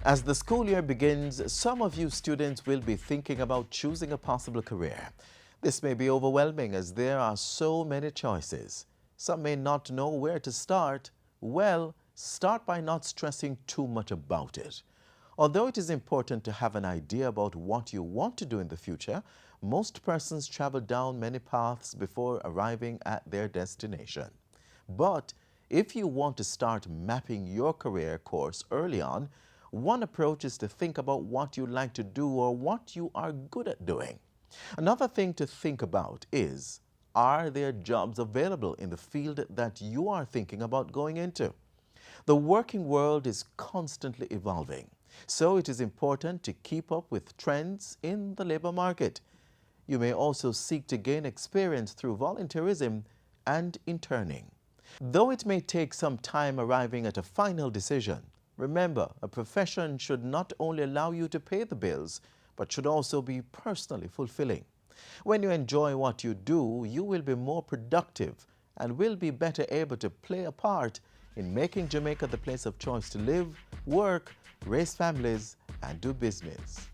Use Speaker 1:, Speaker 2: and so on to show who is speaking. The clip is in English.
Speaker 1: As the school year begins, some of you students will be thinking about choosing a possible career. This may be overwhelming as there are so many choices. Some may not know where to start. Well, start by not stressing too much about it. Although it is important to have an idea about what you want to do in the future, most persons travel down many paths before arriving at their destination. But if you want to start mapping your career course early on, one approach is to think about what you like to do or what you are good at doing. Another thing to think about is, are there jobs available in the field that you are thinking about going into? The working world is constantly evolving, so it is important to keep up with trends in the labor market. You may also seek to gain experience through volunteerism and interning. Though it may take some time arriving at a final decision, remember, a profession should not only allow you to pay the bills, but should also be personally fulfilling. When you enjoy what you do, you will be more productive and will be better able to play a part in making Jamaica the place of choice to live, work, raise families, and do business.